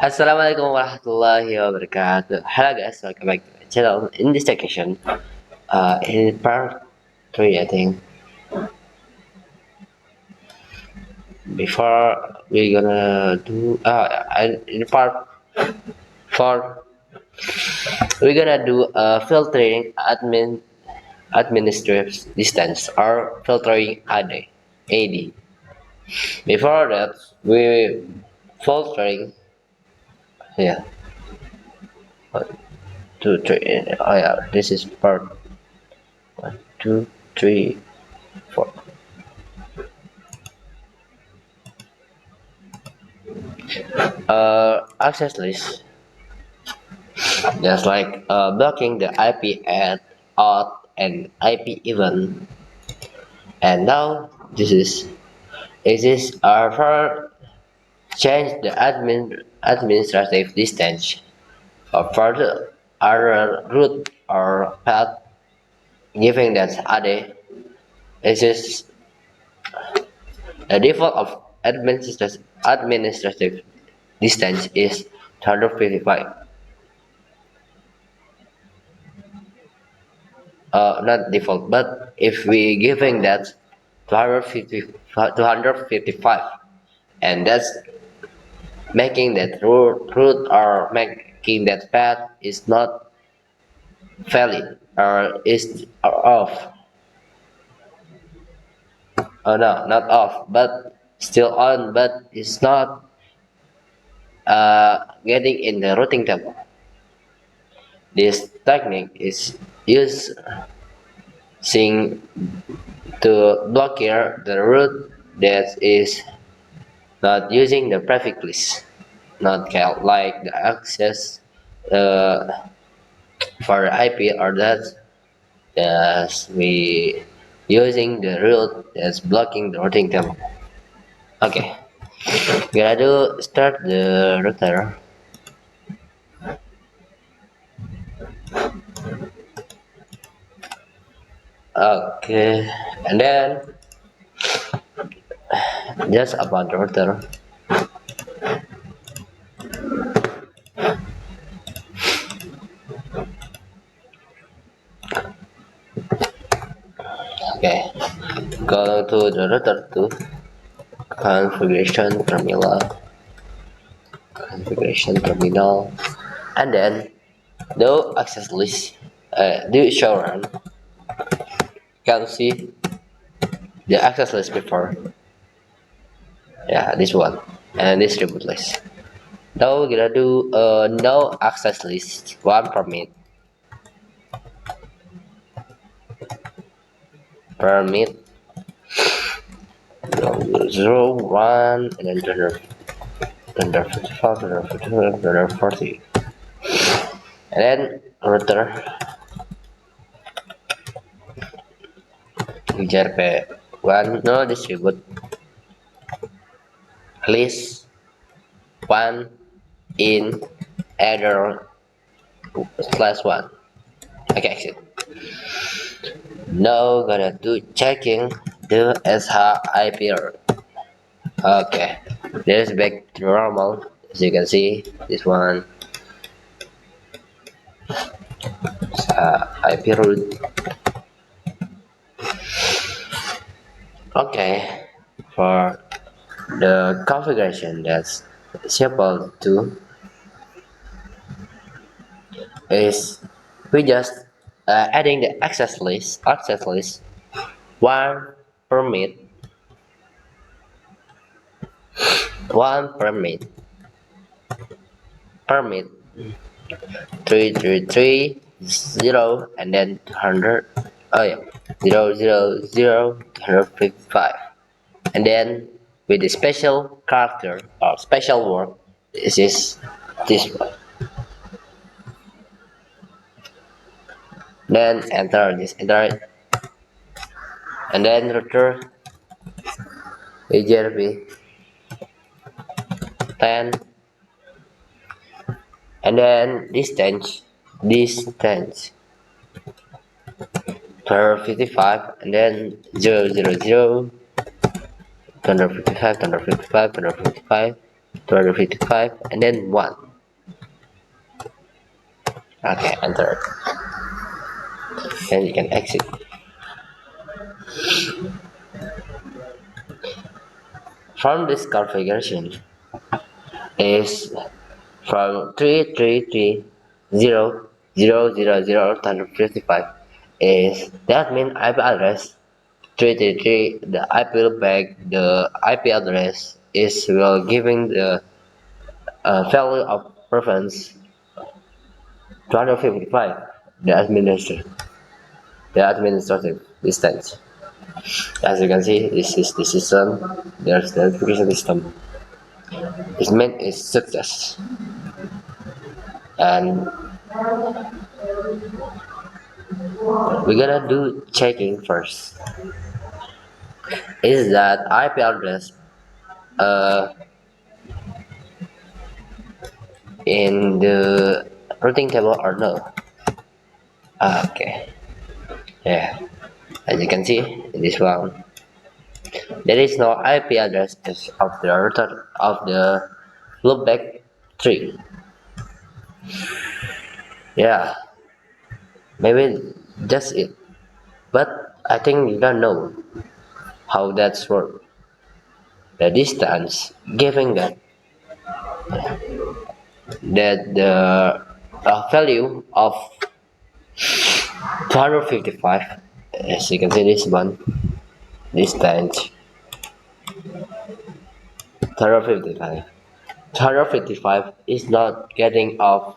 Assalamualaikum warahmatullahi wabarakatuh. Hello guys, welcome back to my channel. In this section, in part 3, I think, before we're gonna do, in part 4, we're gonna do filtering administrative distance or filtering AD. Before that, we filtering, yeah, 1, 2, 3. Oh yeah, this is part 1, 2, 3, 4. Access list, just like blocking the IP at out and IP event. And now this is our for change the administrative distance or further other route or path, giving that AD. This is the default of administrative distance is 255. Not default, but if we giving that 255, and that's making that route or making that path is not valid or is off. Oh no, not off, but still on, but it's not getting in the routing table. This technique is used to block here the route that is not using the prefix list, not count like the access uh, for IP or that we using the route that's blocking the routing table. Okay, gonna do start the router. Okay, and then just about the router. Okay, go to the router to configuration terminal, and then do access list. Do show run. Can see the access list before. Yeah, this one and distribute list. Now we're gonna do no access list one permit 0, 1, and then 255, 240, and then router user p1 no distribute list 1 in error /1. Okay, exit. Now gonna do checking the SH IP. Okay, this is back to normal. As you can see, this one IP root. Okay, for the configuration that's simple to is we just adding the access list one permit one permit 333 0 and then 200. Oh yeah, 0, 0, 0, 255, and then with the special character or special word, this is this one. Then enter it, and then router HRV 10, and then distance 255, and then 0, 0, 0, 255, 255, 255, and then 1. Okay, enter. Then you can exit. From this configuration is from 333.0.0.0.55 is the admin IP address. 333, the IP loopback, the IP address is well giving the value of preference 255, the administrative distance. As you can see, this is the system. There's the verification system. Its main is success, and we're gonna do checking first. Is that IP address uh, in the routing table or no? Okay, yeah. As you can see in this one, there is no IP address of the router of the loopback tree. Yeah, maybe that's it. But I think you don't know how that's work. The distance giving that the value of 255, as you can see this one, distance 255. 255 is not getting off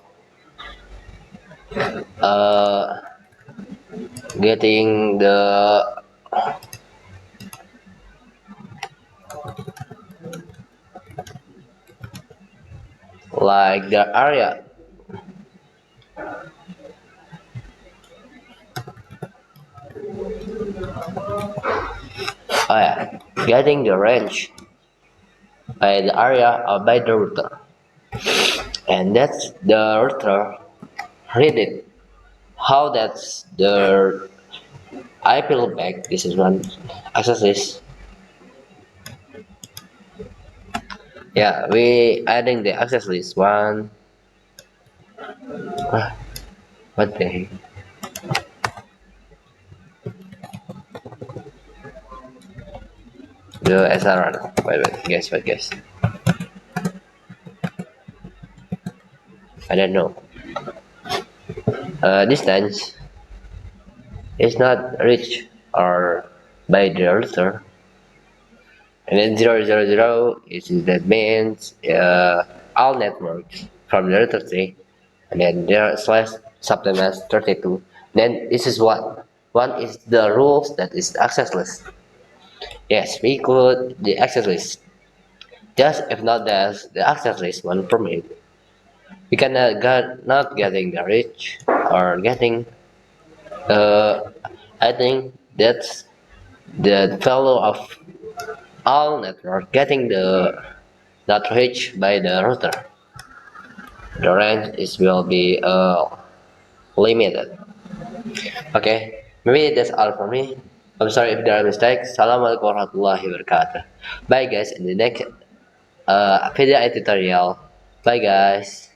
uh getting the like the area. Oh yeah, getting the range by the area or by the router, and that's the router read it. How that's the IP loopback. This is one access list. Yeah, we adding the access list one. What the heck? The SRR. Wait, guess. I don't know. Distance is not reached or by the router, and then 000 is that means all networks from the router tree, and then there slash subdomain 32. Then this is what one is the rules that is the access list. Yes, we could the access list. Just if not there's the access list one permit, we cannot get not getting the reach or getting I think that's the value of all network getting the not reached by the router. The range is will be limited. Okay, maybe that's all for me. I'm sorry if there are mistakes. Assalamualaikum warahmatullahi wabarakatuh. Bye guys in the next video tutorial. Bye guys.